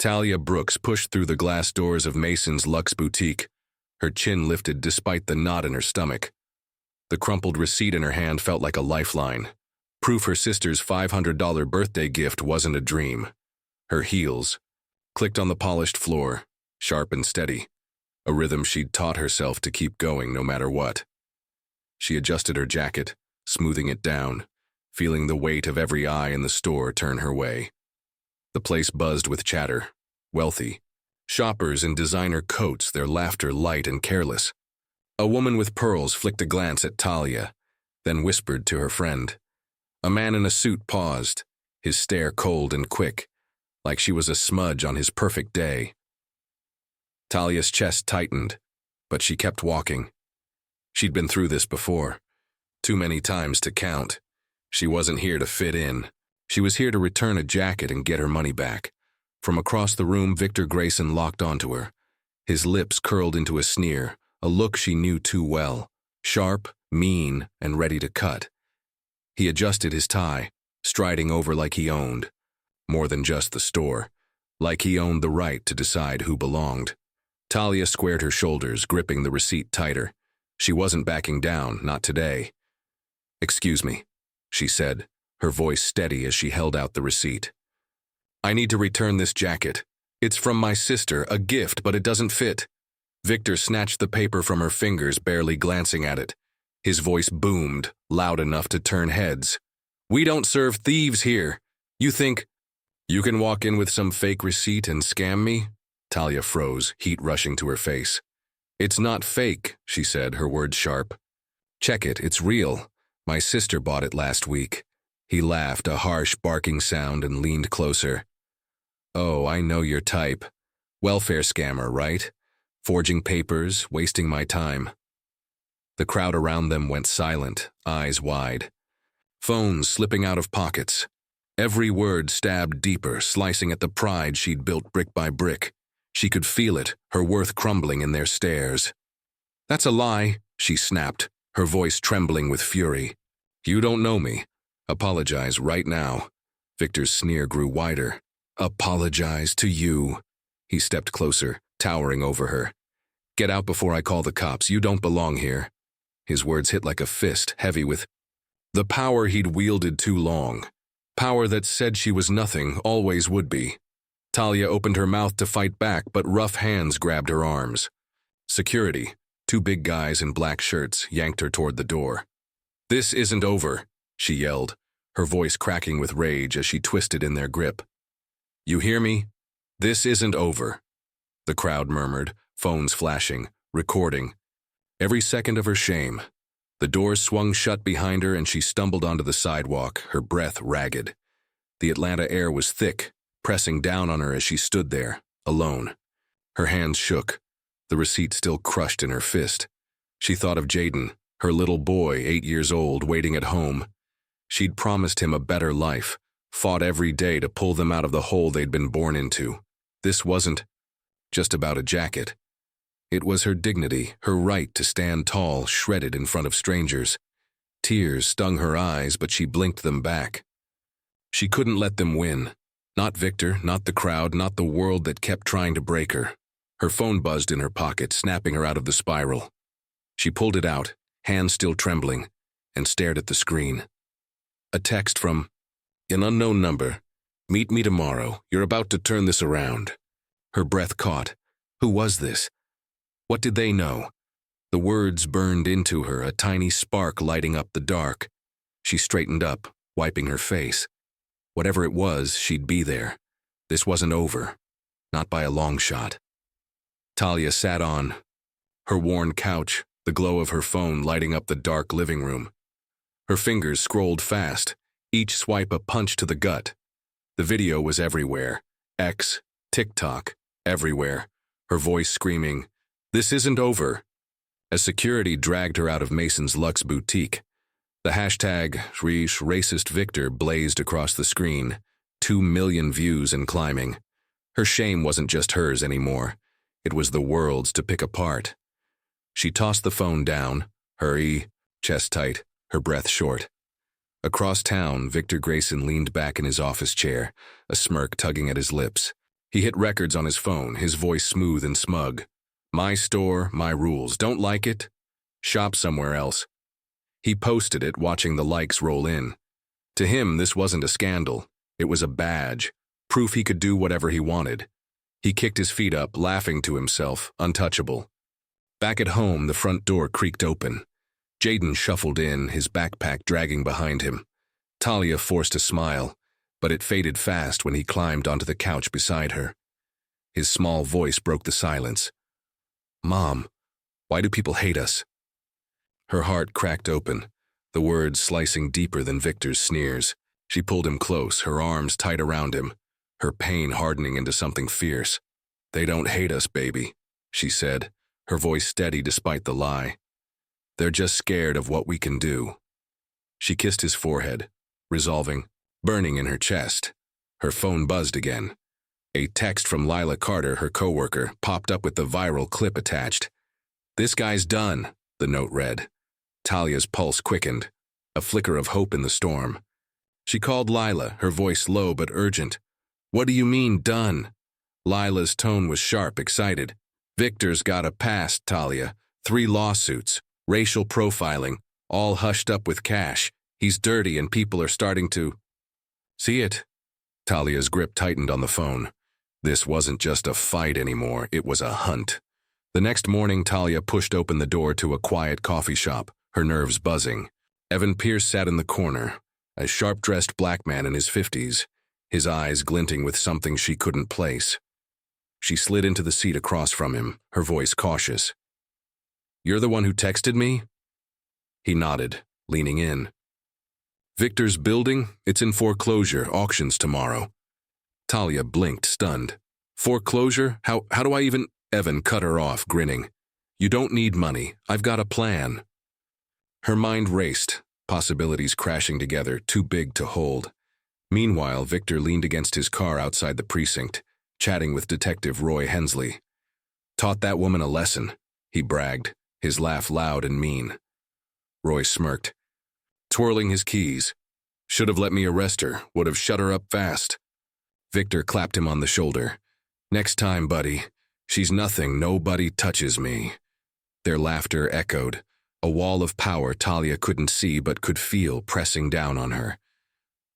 Talia Brooks pushed through the glass doors of Mason's Luxe Boutique, her chin lifted despite the knot in her stomach. The crumpled receipt in her hand felt like a lifeline, proof her sister's $500 birthday gift wasn't a dream. Her heels clicked on the polished floor, sharp and steady, a rhythm she'd taught herself to keep going no matter what. She adjusted her jacket, smoothing it down, feeling the weight of every eye in the store turn her way. The place buzzed with chatter, wealthy, shoppers in designer coats, their laughter light and careless. A woman with pearls flicked a glance at Talia, then whispered to her friend. A man in a suit paused, his stare cold and quick, like she was a smudge on his perfect day. Talia's chest tightened, but she kept walking. She'd been through this before, too many times to count. She wasn't here to fit in. She was here to return a jacket and get her money back. From across the room, Victor Grayson locked onto her. His lips curled into a sneer, a look she knew too well, sharp, mean, and ready to cut. He adjusted his tie, striding over like he owned, more than just the store, like he owned the right to decide who belonged. Talia squared her shoulders, gripping the receipt tighter. She wasn't backing down, not today. "Excuse me," she said, her voice steady as she held out the receipt. "I need to return this jacket. It's from my sister, a gift, but it doesn't fit." Victor snatched the paper from her fingers, barely glancing at it. His voice boomed, loud enough to turn heads. "We don't serve thieves here. You think you can walk in with some fake receipt and scam me?" Talia froze, heat rushing to her face. "It's not fake," she said, her words sharp. "Check it, it's real. My sister bought it last week." He laughed, a harsh, barking sound, and leaned closer. "Oh, I know your type. Welfare scammer, right? Forging papers, wasting my time." The crowd around them went silent, eyes wide. Phones slipping out of pockets. Every word stabbed deeper, slicing at the pride she'd built brick by brick. She could feel it, her worth crumbling in their stares. "That's a lie," she snapped, her voice trembling with fury. "You don't know me. Apologize right now." Victor's sneer grew wider. "Apologize to you." He stepped closer, towering over her. "Get out before I call the cops. You don't belong here." His words hit like a fist, heavy with the power he'd wielded too long. Power that said she was nothing, always would be. Talia opened her mouth to fight back, but rough hands grabbed her arms. Security, two big guys in black shirts, yanked her toward the door. "This isn't over," she yelled, her voice cracking with rage as she twisted in their grip. "You hear me? This isn't over." The crowd murmured, phones flashing, recording. Every second of her shame. The doors swung shut behind her and she stumbled onto the sidewalk, her breath ragged. The Atlanta air was thick, pressing down on her as she stood there, alone. Her hands shook, the receipt still crushed in her fist. She thought of Jaden, her little boy, 8 years old, waiting at home. She'd promised him a better life, fought every day to pull them out of the hole they'd been born into. This wasn't just about a jacket. It was her dignity, her right to stand tall, shredded in front of strangers. Tears stung her eyes, but she blinked them back. She couldn't let them win. Not Victor, not the crowd, not the world that kept trying to break her. Her phone buzzed in her pocket, snapping her out of the spiral. She pulled it out, hands still trembling, and stared at the screen. A text from an unknown number. "Meet me tomorrow. You're about to turn this around." Her breath caught. Who was this? What did they know? The words burned into her, a tiny spark lighting up the dark. She straightened up, wiping her face. Whatever it was, she'd be there. This wasn't over. Not by a long shot. Talia sat on her worn couch, the glow of her phone lighting up the dark living room. Her fingers scrolled fast, each swipe a punch to the gut. The video was everywhere. X, TikTok, everywhere. Her voice screaming, "This isn't over." As security dragged her out of Mason's Luxe Boutique, the hashtag #racist Victor blazed across the screen, 2 million views and climbing. Her shame wasn't just hers anymore. It was the world's to pick apart. She tossed the phone down, her chest tight, her breath short. Across town, Victor Grayson leaned back in his office chair, a smirk tugging at his lips. He hit records on his phone, his voice smooth and smug. My store, my rules. Don't like it? Shop somewhere else. He posted it, watching the likes roll in. To him, this wasn't a scandal. It was a badge, proof he could do whatever he wanted. He kicked his feet up, laughing to himself, untouchable. Back at home, the front door creaked open. Jaden shuffled in, his backpack dragging behind him. Talia forced a smile, but it faded fast when he climbed onto the couch beside her. His small voice broke the silence. Mom, why do people hate us? Her heart cracked open, the words slicing deeper than Victor's sneers. She pulled him close, her arms tight around him, her pain hardening into something fierce. They don't hate us, baby, she said, her voice steady despite the lie. They're just scared of what we can do. She kissed his forehead, resolving, burning in her chest. Her phone buzzed again. A text from Lila Carter, her coworker, popped up with the viral clip attached. This guy's done, the note read. Talia's pulse quickened, a flicker of hope in the storm. She called Lila, her voice low but urgent. What do you mean, done? Lila's tone was sharp, excited. Victor's got a past, Talia. 3 lawsuits, racial profiling, all hushed up with cash. He's dirty and people are starting to... See it? Talia's grip tightened on the phone. This wasn't just a fight anymore, it was a hunt. The next morning, Talia pushed open the door to a quiet coffee shop, her nerves buzzing. Evan Pierce sat in the corner, a sharp-dressed black man in his 50s, his eyes glinting with something she couldn't place. She slid into the seat across from him, her voice cautious. You're the one who texted me? He nodded, leaning in. Victor's building, it's in foreclosure, auctions tomorrow. Talia blinked, stunned. Foreclosure? How do I even... Evan cut her off, grinning. You don't need money. I've got a plan. Her mind raced, possibilities crashing together, too big to hold. Meanwhile, Victor leaned against his car outside the precinct, chatting with Detective Roy Hensley. Taught that woman a lesson, he bragged, his laugh loud and mean. Roy smirked. Twirling his keys. Should have let me arrest her, would have shut her up fast. Victor clapped him on the shoulder. Next time, buddy. She's nothing, nobody touches me. Their laughter echoed, a wall of power Talia couldn't see but could feel pressing down on her.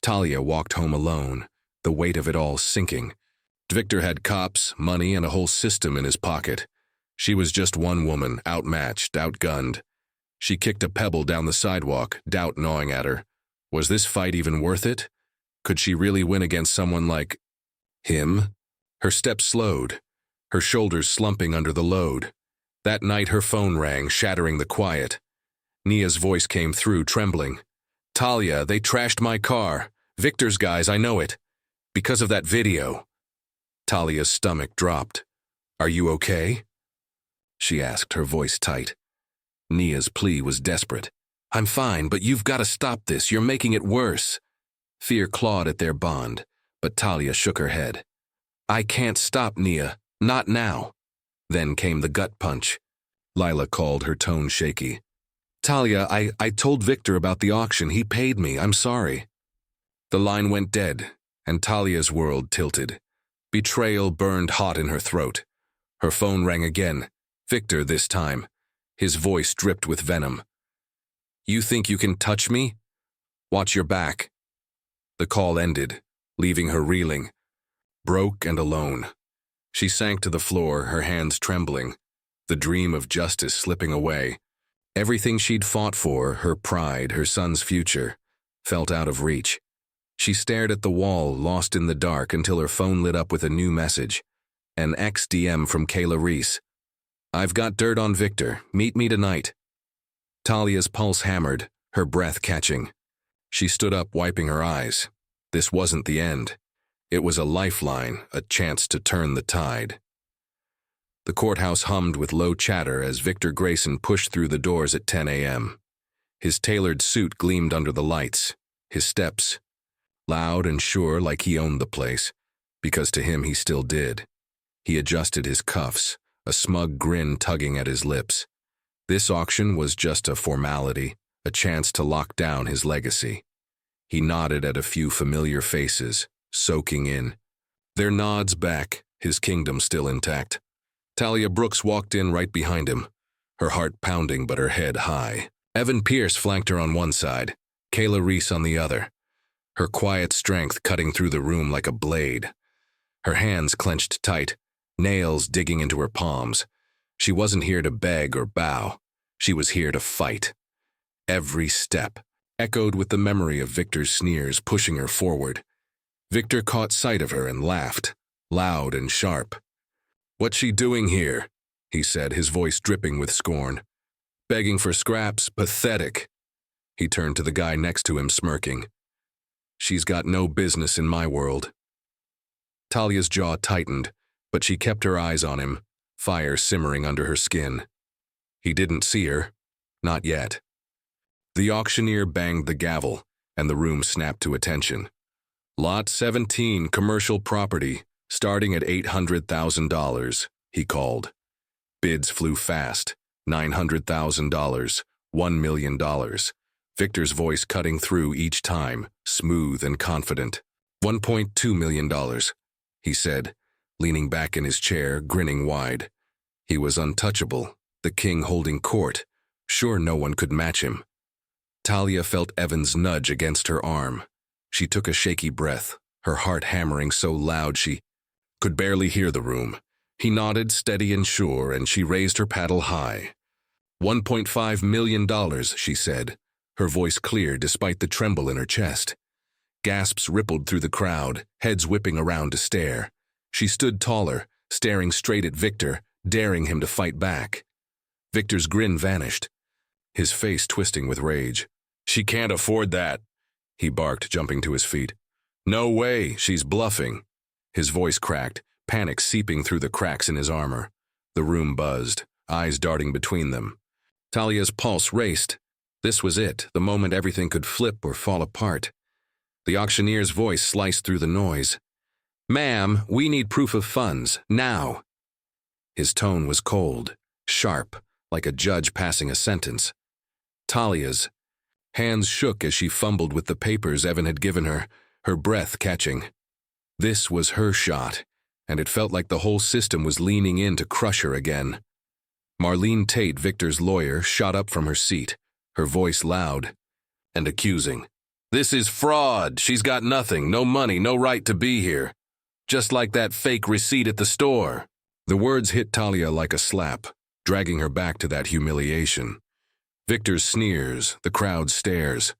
Talia walked home alone, the weight of it all sinking. Victor had cops, money, and a whole system in his pocket. She was just one woman, outmatched, outgunned. She kicked a pebble down the sidewalk, doubt gnawing at her. Was this fight even worth it? Could she really win against someone like him? Her steps slowed, her shoulders slumping under the load. That night her phone rang, shattering the quiet. Nia's voice came through, trembling. Talia, they trashed my car. Victor's guys, I know it. Because of that video. Talia's stomach dropped. Are you okay? She asked, her voice tight. Nia's plea was desperate. I'm fine, but you've got to stop this. You're making it worse. Fear clawed at their bond, but Talia shook her head. I can't stop, Nia. Not now. Then came the gut punch. Lila called, her tone shaky. Talia, I told Victor about the auction. He paid me. I'm sorry. The line went dead, and Talia's world tilted. Betrayal burned hot in her throat. Her phone rang again. Victor this time. His voice dripped with venom. You think you can touch me? Watch your back. The call ended, leaving her reeling, broke and alone. She sank to the floor, her hands trembling, the dream of justice slipping away. Everything she'd fought for, her pride, her son's future, felt out of reach. She stared at the wall, lost in the dark, until her phone lit up with a new message. An ex-DM from Kayla Reese. I've got dirt on Victor. Meet me tonight. Talia's pulse hammered, her breath catching. She stood up, wiping her eyes. This wasn't the end. It was a lifeline, a chance to turn the tide. The courthouse hummed with low chatter as Victor Grayson pushed through the doors at 10 a.m. His tailored suit gleamed under the lights, his steps, loud and sure like he owned the place, because to him he still did. He adjusted his cuffs, a smug grin tugging at his lips. This auction was just a formality, a chance to lock down his legacy. He nodded at a few familiar faces, soaking in. Their nods back, his kingdom still intact. Talia Brooks walked in right behind him, her heart pounding but her head high. Evan Pierce flanked her on one side, Kayla Reese on the other, her quiet strength cutting through the room like a blade. Her hands clenched tight, nails digging into her palms. She wasn't here to beg or bow. She was here to fight. Every step echoed with the memory of Victor's sneers pushing her forward. Victor caught sight of her and laughed, loud and sharp. "What's she doing here?" he said, his voice dripping with scorn. "Begging for scraps? Pathetic." He turned to the guy next to him, smirking. "She's got no business in my world." Talia's jaw tightened, but she kept her eyes on him, fire simmering under her skin. He didn't see her. Not yet. The auctioneer banged the gavel, and the room snapped to attention. "Lot 17, commercial property, starting at $800,000, he called. Bids flew fast. $900,000, $1 million. Victor's voice cutting through each time, smooth and confident. $1.2 million, he said, leaning back in his chair, grinning wide. He was untouchable, the king holding court. Sure no one could match him. Talia felt Evan's nudge against her arm. She took a shaky breath, her heart hammering so loud she could barely hear the room. He nodded, steady and sure, and she raised her paddle high. $1.5 million, she said, her voice clear despite the tremble in her chest. Gasps rippled through the crowd, heads whipping around to stare. She stood taller, staring straight at Victor, daring him to fight back. Victor's grin vanished, his face twisting with rage. "She can't afford that," he barked, jumping to his feet. "No way, she's bluffing." His voice cracked, panic seeping through the cracks in his armor. The room buzzed, eyes darting between them. Talia's pulse raced. This was it, the moment everything could flip or fall apart. The auctioneer's voice sliced through the noise. "Ma'am, we need proof of funds, now." His tone was cold, sharp, like a judge passing a sentence. Talia's hands shook as she fumbled with the papers Evan had given her, her breath catching. This was her shot, and it felt like the whole system was leaning in to crush her again. Marlene Tate, Victor's lawyer, shot up from her seat, her voice loud and accusing. "This is fraud. She's got nothing, no money, no right to be here. Just like that fake receipt at the store." The words hit Talia like a slap, dragging her back to that humiliation. Victor's sneers, the crowd's stares.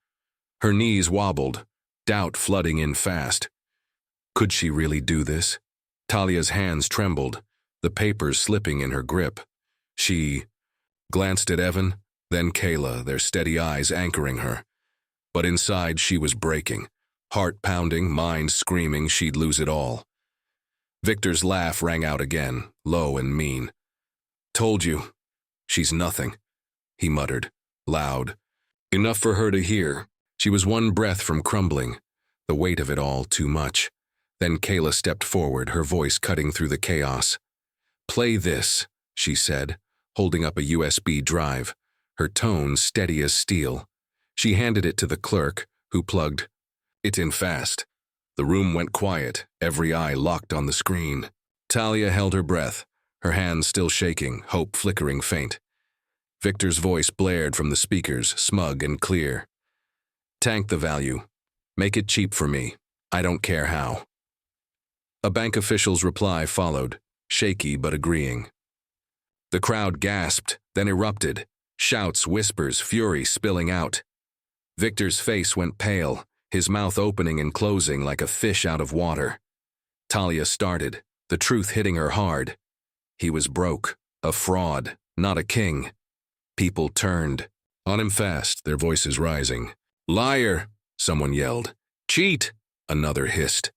Her knees wobbled, doubt flooding in fast. Could she really do this? Talia's hands trembled, the papers slipping in her grip. She glanced at Evan, then Kayla, their steady eyes anchoring her. But inside she was breaking, heart pounding, mind screaming she'd lose it all. Victor's laugh rang out again, low and mean. "Told you, she's nothing," he muttered, loud. Enough for her to hear. She was one breath from crumbling, the weight of it all too much. Then Kayla stepped forward, her voice cutting through the chaos. "Play this," she said, holding up a USB drive, her tone steady as steel. She handed it to the clerk, who plugged it in fast. The room went quiet, every eye locked on the screen. Talia held her breath, her hands still shaking, hope flickering faint. Victor's voice blared from the speakers, smug and clear. "Tank the value. Make it cheap for me. I don't care how." A bank official's reply followed, shaky but agreeing. The crowd gasped, then erupted, shouts, whispers, fury spilling out. Victor's face went pale, his mouth opening and closing like a fish out of water. Talia started, the truth hitting her hard. He was broke, a fraud, not a king. People turned on him fast, their voices rising. "Liar!" someone yelled. "Cheat!" another hissed.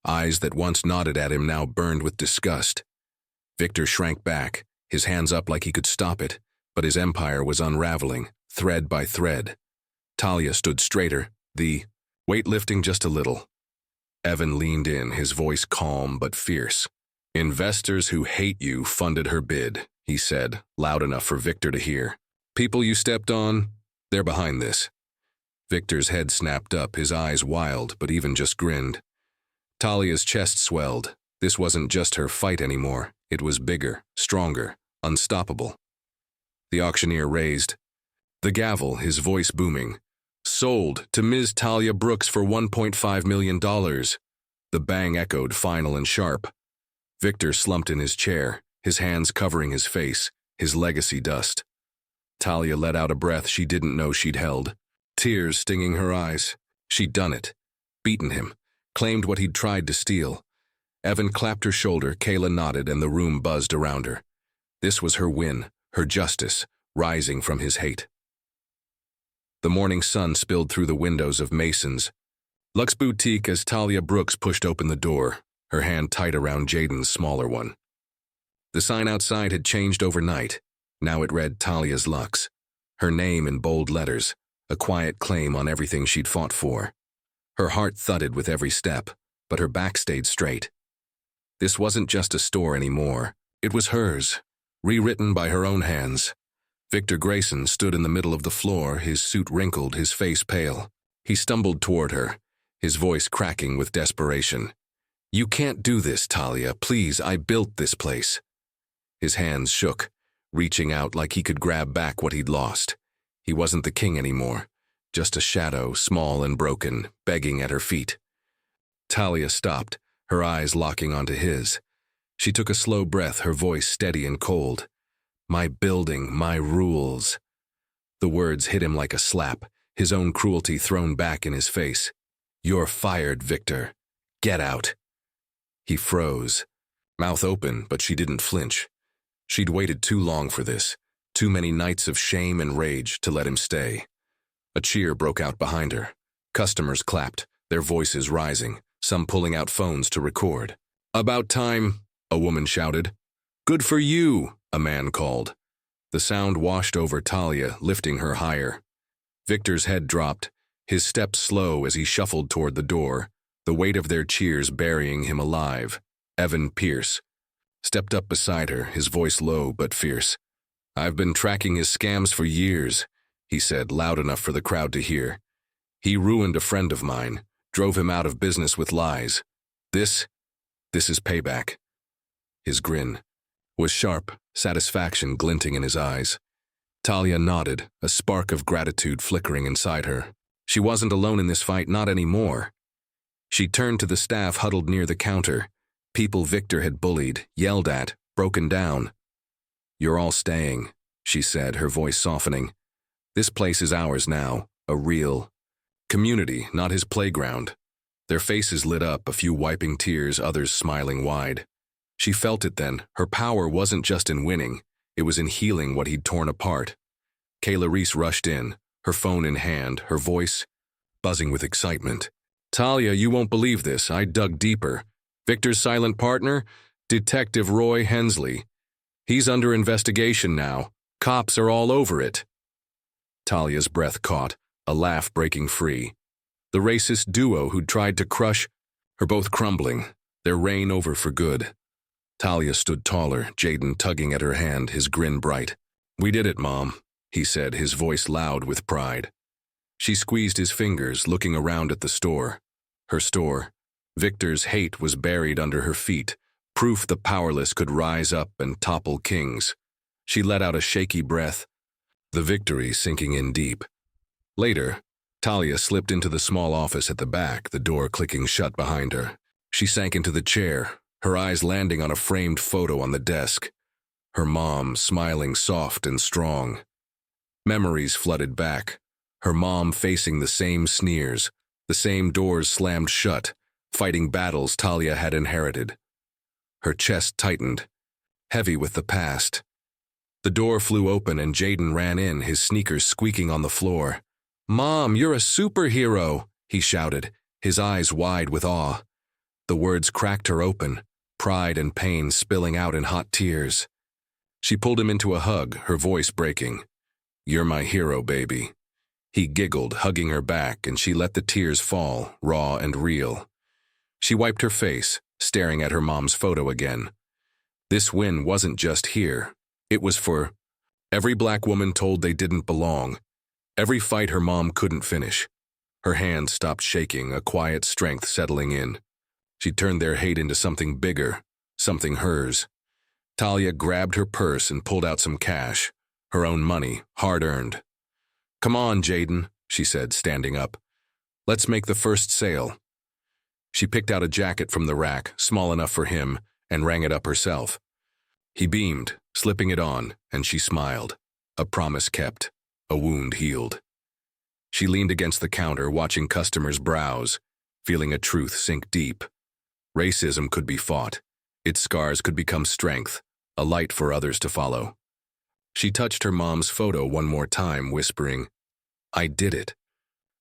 Eyes that once nodded at him now burned with disgust. Victor shrank back, his hands up like he could stop it, but his empire was unraveling, thread by thread. Talia stood straighter, the weight lifting just a little. Evan leaned in, his voice calm but fierce. "Investors who hate you funded her bid," he said, loud enough for Victor to hear. "People you stepped on, they're behind this." Victor's head snapped up, his eyes wild, but even just grinned. Talia's chest swelled. This wasn't just her fight anymore. It was bigger, stronger, unstoppable. The auctioneer raised the gavel, his voice booming. Sold to Ms. Talia Brooks for $1.5 million. The bang echoed final and sharp. Victor slumped in his chair, his hands covering his face, his legacy dust. Talia let out a breath she didn't know she'd held, tears stinging her eyes. She'd done it, beaten him, claimed what he'd tried to steal. Evan clapped her shoulder, Kayla nodded, and the room buzzed around her. This was her win, her justice, rising from his hate. The morning sun spilled through the windows of Mason's Lux Boutique as Talia Brooks pushed open the door, her hand tight around Jaden's smaller one. The sign outside had changed overnight. Now it read Talia's Lux, her name in bold letters, a quiet claim on everything she'd fought for. Her heart thudded with every step, but her back stayed straight. This wasn't just a store anymore. It was hers, rewritten by her own hands. Victor Grayson stood in the middle of the floor, his suit wrinkled, his face pale. He stumbled toward her, his voice cracking with desperation. "You can't do this, Talia. Please, I built this place." His hands shook, reaching out like he could grab back what he'd lost. He wasn't the king anymore, just a shadow, small and broken, begging at her feet. Talia stopped, her eyes locking onto his. She took a slow breath, her voice steady and cold. "My building, my rules." The words hit him like a slap, his own cruelty thrown back in his face. "You're fired, Victor. Get out." He froze, mouth open, but she didn't flinch. She'd waited too long for this, too many nights of shame and rage to let him stay. A cheer broke out behind her. Customers clapped, their voices rising, some pulling out phones to record. "About time," a woman shouted. "Good for you," a man called. The sound washed over Talia, lifting her higher. Victor's head dropped, his steps slow as he shuffled toward the door, the weight of their cheers burying him alive. Evan Pierce stepped up beside her, his voice low but fierce. "I've been tracking his scams for years," he said, loud enough for the crowd to hear. "He ruined a friend of mine, drove him out of business with lies. This is payback." His grin was sharp, satisfaction glinting in his eyes. Talia nodded, a spark of gratitude flickering inside her. She wasn't alone in this fight, not anymore. She turned to the staff huddled near the counter, people Victor had bullied, yelled at, broken down. "You're all staying," she said, her voice softening. "This place is ours now, a real community, not his playground." Their faces lit up, a few wiping tears, others smiling wide. She felt it then. Her power wasn't just in winning, it was in healing what he'd torn apart. Kayla Reese rushed in, her phone in hand, her voice buzzing with excitement. "Talia, you won't believe this. I dug deeper. Victor's silent partner, Detective Roy Hensley. He's under investigation now. Cops are all over it." Talia's breath caught, a laugh breaking free. The racist duo who'd tried to crush her both crumbling, their reign over for good. Talia stood taller, Jaden tugging at her hand, his grin bright. "We did it, Mom," he said, his voice loud with pride. She squeezed his fingers, looking around at the store. Her store. Victor's hate was buried under her feet, proof the powerless could rise up and topple kings. She let out a shaky breath, the victory sinking in deep. Later, Talia slipped into the small office at the back, the door clicking shut behind her. She sank into the chair, her eyes landing on a framed photo on the desk. Her mom, smiling soft and strong. Memories flooded back, her mom facing the same sneers, the same doors slammed shut, fighting battles Talia had inherited. Her chest tightened, heavy with the past. The door flew open and Jaden ran in, his sneakers squeaking on the floor. "Mom, you're a superhero," he shouted, his eyes wide with awe. The words cracked her open, pride and pain spilling out in hot tears. She pulled him into a hug, her voice breaking. "You're my hero, baby." He giggled, hugging her back, and she let the tears fall, raw and real. She wiped her face, staring at her mom's photo again. This win wasn't just here. It was for every black woman told they didn't belong, every fight her mom couldn't finish. Her hands stopped shaking, a quiet strength settling in. She turned their hate into something bigger, something hers. Talia grabbed her purse and pulled out some cash, her own money, hard-earned. "Come on, Jaden," she said, standing up. "Let's make the first sale." She picked out a jacket from the rack, small enough for him, and rang it up herself. He beamed, slipping it on, and she smiled. A promise kept, a wound healed. She leaned against the counter, watching customers browse, feeling a truth sink deep. Racism could be fought. Its scars could become strength, a light for others to follow. She touched her mom's photo one more time, whispering, "I did it."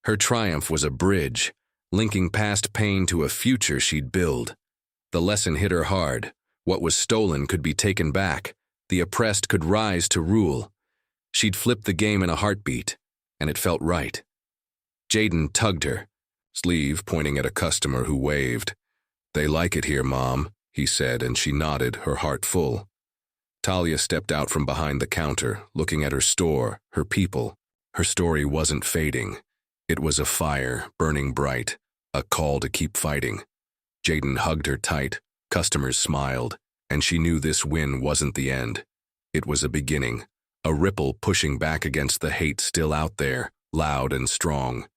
Her triumph was a bridge, linking past pain to a future she'd build. The lesson hit her hard. What was stolen could be taken back. The oppressed could rise to rule. She'd flipped the game in a heartbeat, and it felt right. Jaden tugged her, sleeve pointing at a customer who waved. "They like it here, Mom," he said, and she nodded, her heart full. Talia stepped out from behind the counter, looking at her store, her people. Her story wasn't fading. It was a fire, burning bright, a call to keep fighting. Jaden hugged her tight, customers smiled, and she knew this win wasn't the end. It was a beginning, a ripple pushing back against the hate still out there, loud and strong.